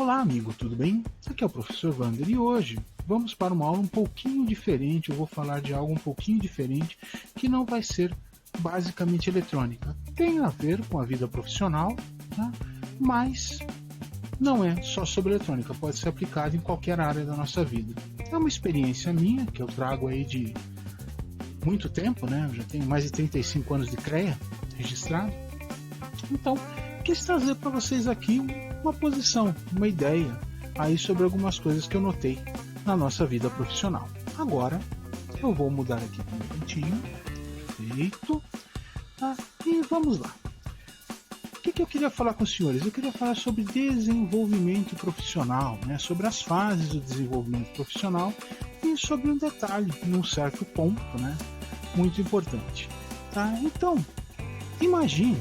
Olá amigo, tudo bem? Aqui é o professor Wander e hoje vamos para uma aula um pouquinho diferente. Eu vou falar de algo um pouquinho diferente que não vai ser basicamente eletrônica. Tem a ver com a vida profissional, tá? Mas não é só sobre eletrônica, pode ser aplicado em qualquer área da nossa vida. É uma experiência minha que eu trago aí de muito tempo, né? Eu já tenho mais de 35 anos de CREA registrado. Então, quis trazer para vocês aqui uma posição, uma ideia aí sobre algumas coisas que eu notei na nossa vida profissional. Agora eu vou mudar aqui para um cantinho, feito, tá? E vamos lá. O que eu queria falar com os senhores? Eu queria falar sobre desenvolvimento profissional, né? Sobre as fases do desenvolvimento profissional e sobre um detalhe, num certo ponto, né? Muito importante, tá? Então, imagine,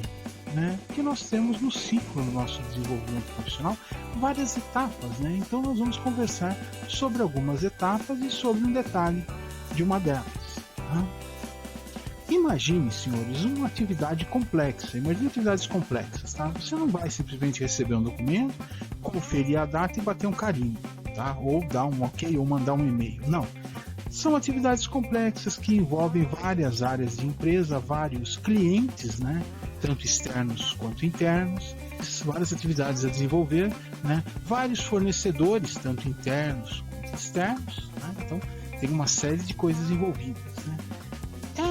né, que nós temos no ciclo do nosso desenvolvimento profissional várias etapas, né? Então nós vamos conversar sobre algumas etapas e sobre um detalhe de uma delas, tá? Imagine, senhores, uma atividade complexa. Imagine atividades complexas, tá? Você não vai simplesmente receber um documento, conferir a data e bater um carimbo, tá? Ou dar um ok ou mandar um e-mail. Não. São atividades complexas que envolvem várias áreas de empresa, vários clientes, né? Tanto externos quanto internos, várias atividades a desenvolver, né? Vários fornecedores, tanto internos quanto externos, né? Então tem uma série de coisas envolvidas, né?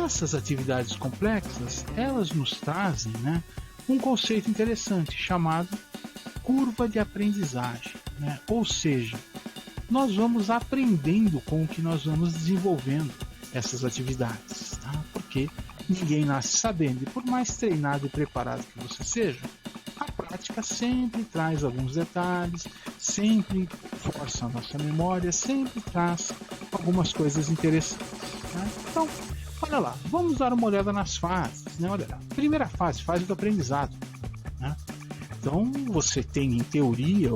Essas atividades complexas, elas nos trazem, né, um conceito interessante chamado curva de aprendizagem, né? Ou seja, nós vamos aprendendo com o que nós vamos desenvolvendo essas atividades, tá? Porque ninguém nasce sabendo, e por mais treinado e preparado que você seja, a prática sempre traz alguns detalhes, sempre força a nossa memória, sempre traz algumas coisas interessantes, né? Então, olha lá, vamos dar uma olhada nas fases, né? Olha lá, primeira fase, fase do aprendizado, né? Então, você tem em teoria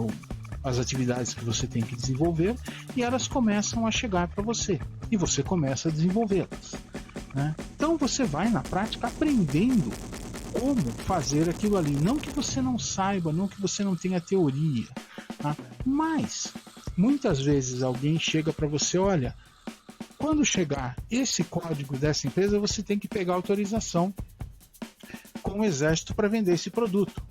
as atividades que você tem que desenvolver e elas começam a chegar para você e você começa a desenvolvê-las, né? Então você vai na prática aprendendo como fazer aquilo ali, não que você não saiba, não que você não tenha teoria, tá? Mas muitas vezes alguém chega para você, olha, quando chegar esse código dessa empresa você tem que pegar autorização com o exército para vender esse produto.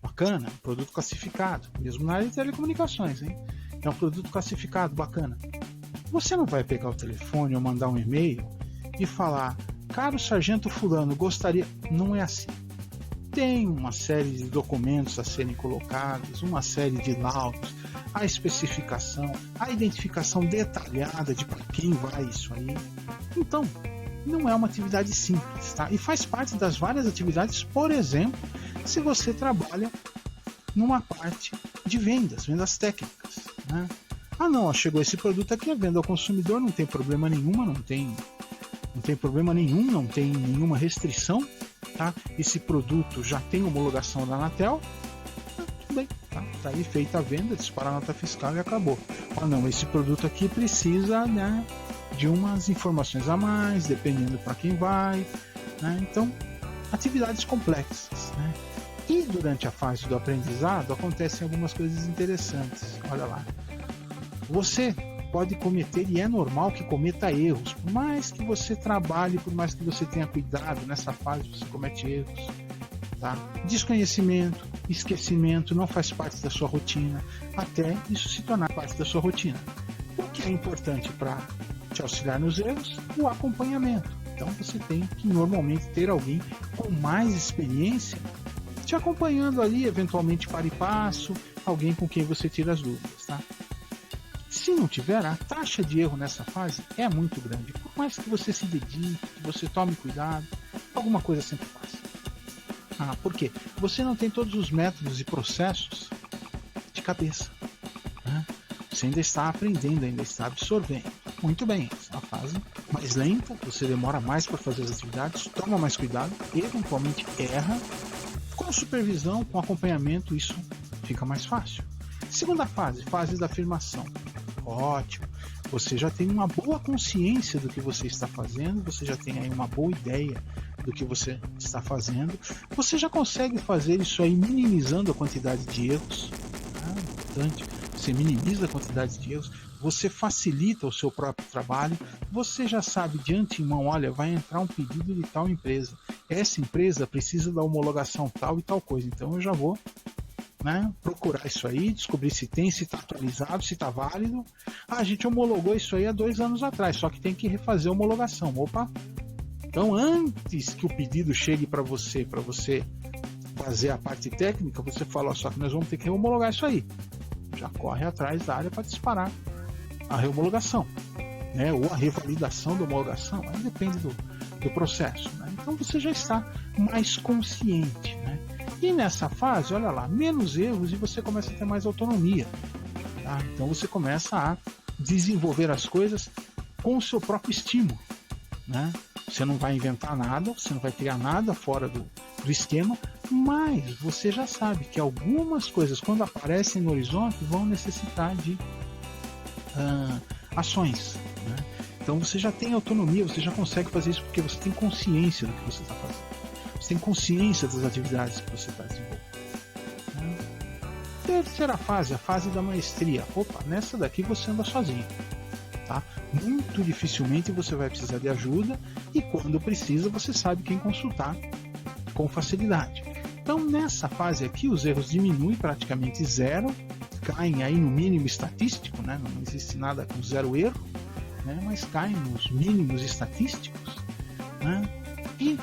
Bacana, produto classificado, mesmo na área de telecomunicações, hein? É um produto classificado, bacana. Você não vai pegar o telefone ou mandar um e-mail e falar, caro sargento fulano, gostaria... Não é assim. Tem uma série de documentos a serem colocados, uma série de laudos, a especificação, a identificação detalhada de para quem vai isso aí. Então, não é uma atividade simples, tá? E faz parte das várias atividades, por exemplo, se você trabalha numa parte de vendas técnicas, né? Ah não, chegou esse produto aqui, a venda ao consumidor, não tem problema nenhuma, não tem problema nenhum, não tem nenhuma restrição, tá? Esse produto já tem homologação da Anatel, tudo bem, tá aí feita a venda, dispara a nota fiscal e acabou. Ah não, esse produto aqui precisa, né, de umas informações a mais, dependendo para quem vai, né? Então, atividades complexas, né? E durante a fase do aprendizado acontecem algumas coisas interessantes. Olha lá, você pode cometer, e é normal que cometa erros, por mais que você trabalhe, por mais que você tenha cuidado, nessa fase você comete erros, tá? Desconhecimento, esquecimento não faz parte da sua rotina, até isso se tornar parte da sua rotina. O que é importante para te auxiliar nos erros? O acompanhamento. Então você tem que normalmente ter alguém com mais experiência te acompanhando ali, eventualmente para e passo, alguém com quem você tira as dúvidas, tá? Se não tiver, a taxa de erro nessa fase é muito grande. Por mais que você se dedique, que você tome cuidado, alguma coisa sempre passa. Por quê? Você não tem todos os métodos e processos de cabeça, né? Você ainda está aprendendo, ainda está absorvendo. Muito bem, essa é uma fase mais lenta, você demora mais para fazer as atividades, toma mais cuidado, eventualmente erra. Com supervisão, com acompanhamento, isso fica mais fácil. Segunda fase, fase da afirmação. Ótimo, você já tem uma boa consciência do que você está fazendo, você já tem aí uma boa ideia do que você está fazendo, você já consegue fazer isso aí minimizando a quantidade de erros, tá? bastante, você minimiza a quantidade de erros, você facilita o seu próprio trabalho, você já sabe de antemão, olha, vai entrar um pedido de tal empresa, essa empresa precisa da homologação tal e tal coisa, então eu já vou, né, procurar isso aí, descobrir se tem, se está atualizado, se está válido. A gente homologou isso aí há 2 anos atrás, só que tem que refazer a homologação. Opa! Então, antes que o pedido chegue para você fazer a parte técnica, você fala, só que nós vamos ter que homologar isso aí. Já corre atrás da área para disparar a rehomologação, né, ou a revalidação da homologação, aí depende do processo, né? Então você já está mais consciente, né? E nessa fase, olha lá, menos erros e você começa a ter mais autonomia, tá? Então você começa a desenvolver as coisas com o seu próprio estímulo, né? Você não vai inventar nada, você não vai criar nada fora do esquema, mas você já sabe que algumas coisas, quando aparecem no horizonte, vão necessitar de ações, né? Então você já tem autonomia, você já consegue fazer isso porque você tem consciência do que você está fazendo. Você tem consciência das atividades que você está desenvolvendo, né? Terceira fase, a fase da maestria. Opa, nessa daqui você anda sozinho, tá? Muito dificilmente você vai precisar de ajuda e quando precisa você sabe quem consultar com facilidade. Então nessa fase aqui os erros diminuem praticamente zero, caem aí no mínimo estatístico, né? Não existe nada com zero erro, né? Mas caem nos mínimos estatísticos, né? E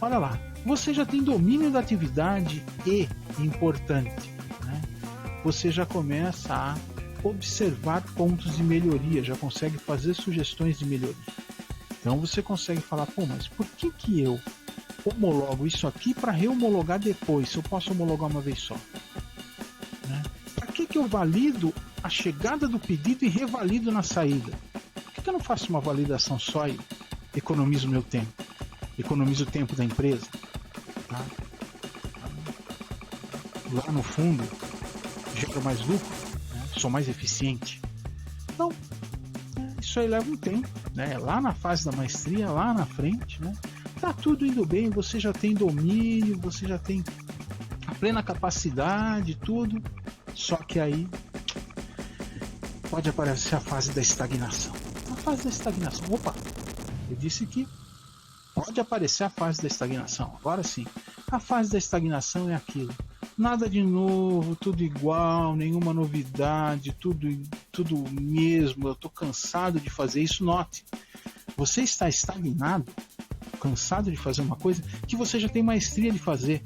olha lá, você já tem domínio da atividade e, importante, né, você já começa a observar pontos de melhoria, já consegue fazer sugestões de melhoria. Então você consegue falar, pô, mas por que eu homologo isso aqui para rehomologar depois, se eu posso homologar uma vez só? Né? Para que eu valido a chegada do pedido e revalido na saída? Por que eu não faço uma validação só e economizo meu tempo? Economizo o tempo da empresa? Tá? Lá no fundo gero mais lucro, né? Sou mais eficiente. Então isso aí leva um tempo, né? Lá na fase da maestria, lá na frente, né? Tá tudo indo bem, você já tem domínio, você já tem a plena capacidade, tudo, só que aí pode aparecer a fase da estagnação. A fase da estagnação, opa, eu disse que pode aparecer a fase da estagnação. Agora sim, a fase da estagnação é aquilo. Nada de novo, tudo igual, nenhuma novidade, tudo mesmo. Eu estou cansado de fazer isso. Note, você está estagnado, cansado de fazer uma coisa que você já tem maestria de fazer.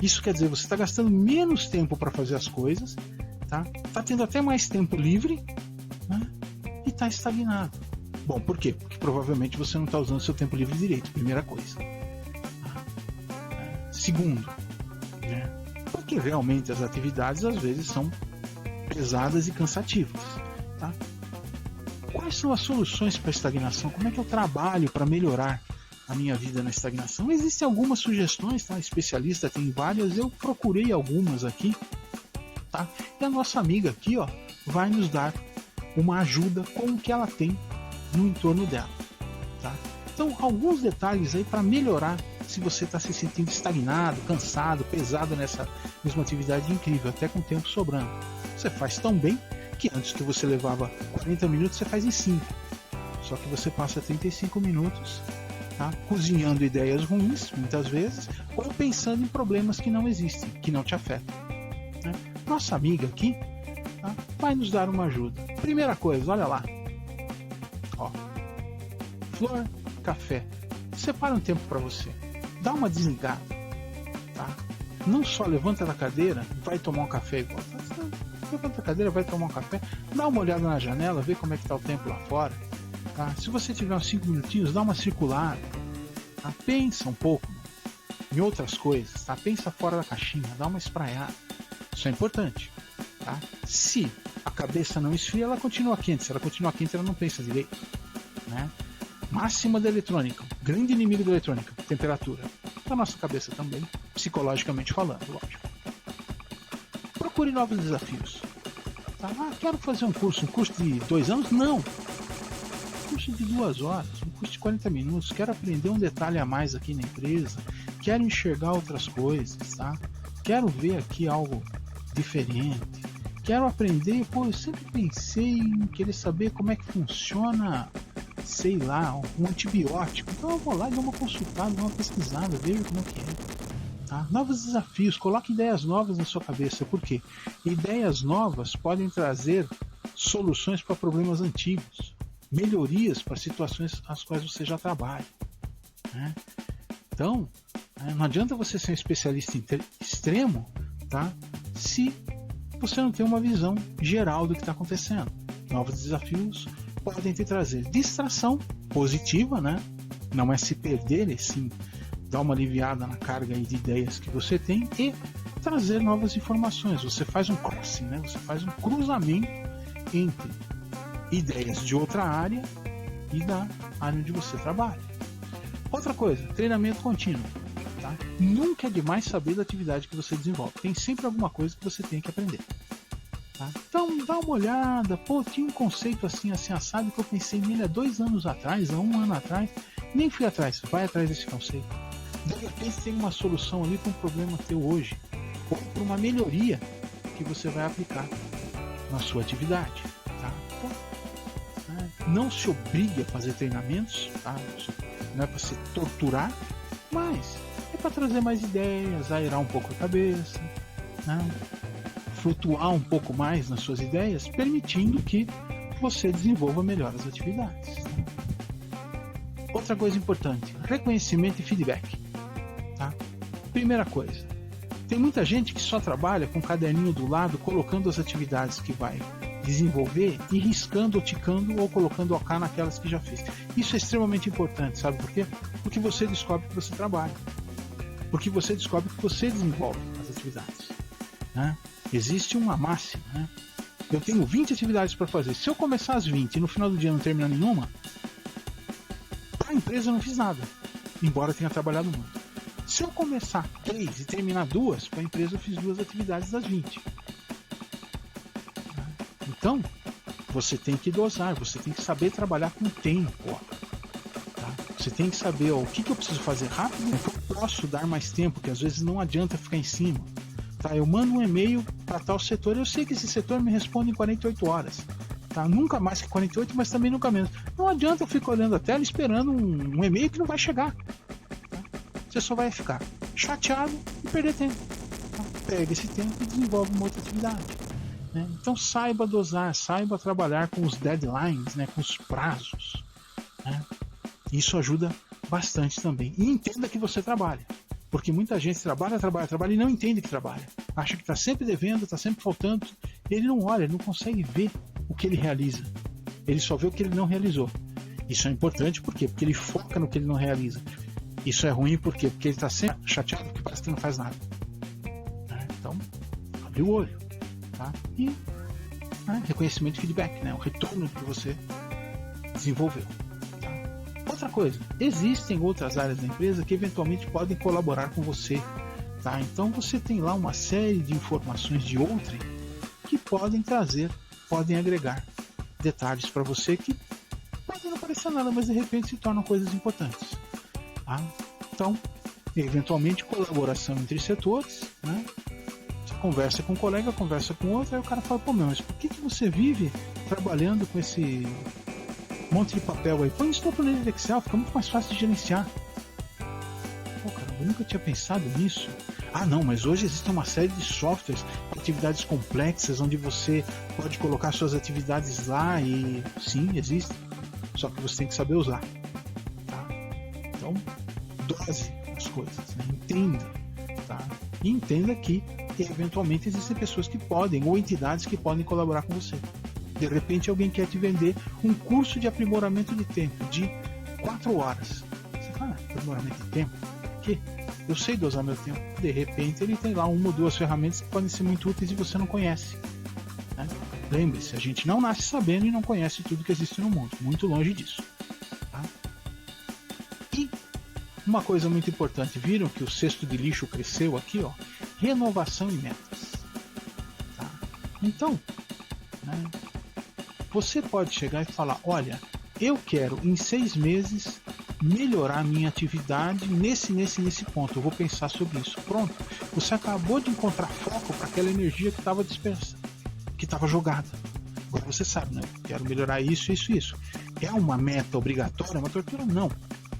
Isso quer dizer, você está gastando menos tempo para fazer as coisas, tá? Tá tendo até mais tempo livre, né? E está estagnado. Bom, por quê? Porque provavelmente você não está usando seu tempo livre direito, primeira coisa. Segundo, né? Porque realmente as atividades às vezes são pesadas e cansativas, tá? Quais são as soluções para a estagnação? Como é que eu trabalho para melhorar a minha vida na estagnação? Existem algumas sugestões, tá? Especialista tem várias, eu procurei algumas aqui, tá? E a nossa amiga aqui, ó, vai nos dar uma ajuda com o que ela tem no entorno dela, tá? Então, alguns detalhes aí para melhorar se você está se sentindo estagnado, cansado, pesado nessa mesma atividade incrível, até com tempo sobrando. Você faz tão bem que antes que você levava 40 minutos, você faz em 5. Só que você passa 35 minutos, tá, cozinhando ideias ruins, muitas vezes, ou pensando em problemas que não existem, que não te afetam, né? Nossa amiga aqui, tá, vai nos dar uma ajuda. Primeira coisa, olha lá. Ó, flor, café. Separa um tempo para você. Dá uma desligada, tá? Não só levanta da cadeira, vai tomar um café igual. Levanta da cadeira, vai tomar um café, dá uma olhada na janela, vê como é que está o tempo lá fora, tá? Se você tiver uns 5 minutinhos, dá uma circulada, tá? Pensa um pouco em outras coisas, tá? Pensa fora da caixinha, dá uma espraiada. Isso é importante, tá? Se a cabeça não esfria, ela continua quente. Se ela continua quente, ela não pensa direito, né? Máxima da eletrônica, grande inimigo da eletrônica, temperatura. Da nossa cabeça também, psicologicamente falando, lógico. Procure novos desafios. Tá? Ah, quero fazer um curso de 2 anos? Não. Um curso de 2 horas, um curso de 40 minutos. Quero aprender um detalhe a mais aqui na empresa. Quero enxergar outras coisas, tá? Quero ver aqui algo diferente. quero aprender, pô, eu sempre pensei em querer saber como é que funciona, sei lá, um antibiótico. Então eu vou lá e dou uma consultada, dou uma pesquisada, vejo como é que é. Tá? Novos desafios, coloque ideias novas na sua cabeça, porque ideias novas podem trazer soluções para problemas antigos, melhorias para situações às quais você já trabalha. Né? Então, não adianta você ser um especialista extremo, tá? Se você não tem uma visão geral do que está acontecendo. Novos desafios podem te trazer distração positiva, né? Não é se perder, é sim dar uma aliviada na carga de ideias que você tem e trazer novas informações. Você faz um crossing, né? Você faz um cruzamento entre ideias de outra área e da área onde você trabalha. Outra coisa, treinamento contínuo. Tá? Nunca é demais saber da atividade que você desenvolve. Tem sempre alguma coisa que você tem que aprender. Tá? Então dá uma olhada. Pô, tinha um conceito assim assado que eu pensei nele há 2 anos atrás, há 1 ano atrás. Nem fui atrás. Vai atrás desse conceito. De repente tem uma solução ali para um problema teu hoje. Ou para uma melhoria que você vai aplicar na sua atividade. Tá? Então, não se obrigue a fazer treinamentos. Tá? Não é para se torturar, mas é para trazer mais ideias, aerar um pouco a cabeça, né? Flutuar um pouco mais nas suas ideias, permitindo que você desenvolva melhor as atividades. Né? Outra coisa importante, reconhecimento e feedback. Tá? Primeira coisa, tem muita gente que só trabalha com um caderninho do lado, colocando as atividades que vai desenvolver e riscando ou ticando ou colocando OK naquelas que já fez. Isso é extremamente importante, sabe por quê? Porque você descobre que você trabalha. Porque você descobre que você desenvolve as atividades. Né? Existe uma máxima. Né? Eu tenho 20 atividades para fazer. Se eu começar às 20 e no final do dia não terminar nenhuma, para a empresa eu não fiz nada. Embora tenha trabalhado muito. Se eu começar 3 e terminar 2, para a empresa eu fiz 2 atividades das 20. Então, você tem que dosar, você tem que saber trabalhar com o tempo. Tá? Você tem que saber o que eu preciso fazer rápido, o que eu posso dar mais tempo, que às vezes não adianta ficar em cima. Tá? Eu mando um e-mail para tal setor, eu sei que esse setor me responde em 48 horas. Tá? Nunca mais que 48, mas também nunca menos. Não adianta eu ficar olhando a tela esperando um e-mail que não vai chegar. Tá? Você só vai ficar chateado e perder tempo. Tá? Pega esse tempo e desenvolve uma outra atividade. Né? Então saiba dosar, saiba trabalhar com os deadlines, né? Com os prazos. Né? Isso ajuda bastante também. E entenda que você trabalha. Porque muita gente trabalha e não entende que trabalha. Acha que está sempre devendo, está sempre faltando. Ele não olha, ele não consegue ver o que ele realiza. Ele só vê o que ele não realizou. Isso é importante por quê? Porque ele foca no que ele não realiza. Isso é ruim por quê? Porque ele está sempre chateado porque parece que não faz nada. Então, abre o olho. Tá? E reconhecimento e feedback, né? O retorno que você desenvolveu. Tá? Outra coisa, existem outras áreas da empresa que eventualmente podem colaborar com você. Tá? Então você tem lá uma série de informações de outrem que podem agregar detalhes para você que podem não parecer nada, mas de repente se tornam coisas importantes. Tá? Então, eventualmente colaboração entre setores, né? Conversa com um colega, conversa com outro, aí o cara fala, pô, meu, mas por que você vive trabalhando com esse monte de papel aí? Põe isso no planilha de Excel, fica muito mais fácil de gerenciar. Pô, cara, eu nunca tinha pensado nisso. Ah, não, mas hoje existe uma série de softwares, atividades complexas, onde você pode colocar suas atividades lá e... Sim, existe. Só que você tem que saber usar. Tá? Então, dose as coisas, né? Entenda. Tá? E entenda que eventualmente existem pessoas que podem, ou entidades que podem colaborar com você. De repente alguém quer te vender um curso de aprimoramento de tempo de 4 horas. Você fala, aprimoramento de tempo? Que? Eu sei dosar meu tempo. De repente ele tem lá 1 ou 2 ferramentas que podem ser muito úteis e você não conhece. Né? Lembre-se, a gente não nasce sabendo e não conhece tudo que existe no mundo. Muito longe disso. Tá? E uma coisa muito importante, viram que o cesto de lixo cresceu aqui, ó? Renovação e metas. Tá? Então, né, você pode chegar e falar, olha, eu quero em 6 meses melhorar a minha atividade nesse ponto, eu vou pensar sobre isso. Pronto, você acabou de encontrar foco para aquela energia que estava dispersa. que estava jogada. Agora você sabe, né? Quero melhorar isso, isso, isso. É uma meta obrigatória, uma tortura? Não.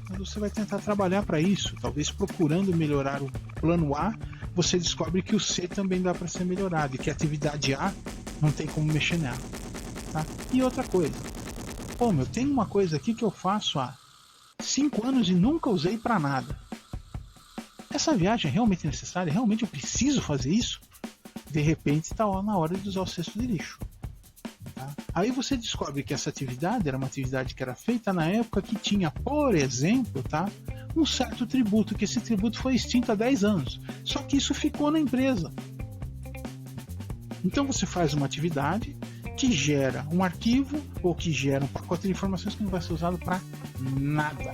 Mas você vai tentar trabalhar para isso. Talvez procurando melhorar o plano A, você descobre que o C também dá para ser melhorado e que a atividade A não tem como mexer nela. Tá? E outra coisa. Pô, meu, tem uma coisa aqui que eu faço há 5 anos e nunca usei para nada. Essa viagem é realmente necessária? Realmente eu preciso fazer isso? De repente está na hora de usar o cesto de lixo. Tá? Aí você descobre que essa atividade era uma atividade que era feita na época que tinha, por exemplo, tá, um certo tributo, que esse tributo foi extinto há 10 anos. Só que isso ficou na empresa. Então você faz uma atividade que gera um arquivo ou que gera um pacote de informações que não vai ser usado para nada.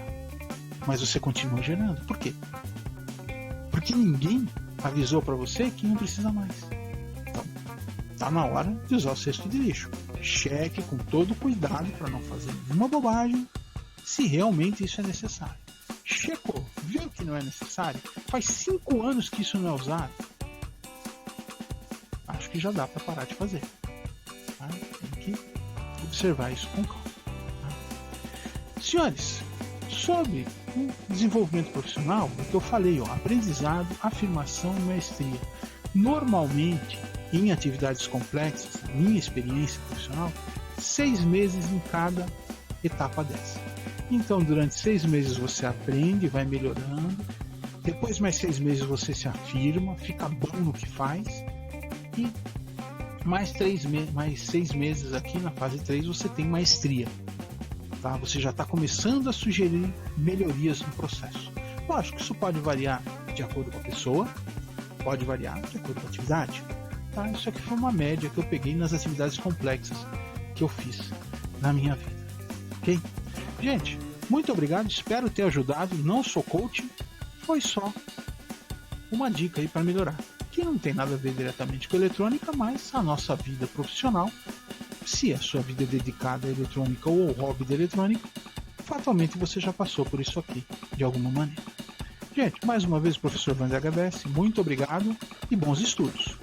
Mas você continua gerando. Por quê? Porque ninguém avisou para você que não precisa mais. Então, tá na hora de usar o cesto de lixo. Cheque com todo cuidado para não fazer nenhuma bobagem, se realmente isso é necessário. Checou, viu que não é necessário? Faz 5 anos que isso não é usado. Acho que já dá para parar de fazer. Tá? Tem que observar isso com calma. Tá? Senhores, sobre o desenvolvimento profissional, o que eu falei, ó, aprendizado, afirmação e maestria. Normalmente, em atividades complexas, na minha experiência profissional, 6 meses em cada etapa dessa. Então, durante 6 meses você aprende, vai melhorando. Depois, mais 6 meses você se afirma, fica bom no que faz. E mais 6 meses aqui na fase 3 você tem maestria. Tá? Você já está começando a sugerir melhorias no processo. Lógico que isso pode variar de acordo com a pessoa, pode variar de acordo com a atividade. Tá? Isso aqui foi uma média que eu peguei nas atividades complexas que eu fiz na minha vida. Ok? Gente, muito obrigado, espero ter ajudado. Não sou coach, foi só uma dica aí para melhorar. Que não tem nada a ver diretamente com eletrônica, mas a nossa vida profissional, se a sua vida é dedicada à eletrônica ou ao hobby da eletrônica, fatalmente você já passou por isso aqui, de alguma maneira. Gente, mais uma vez, professor Wander HBS, muito obrigado e bons estudos.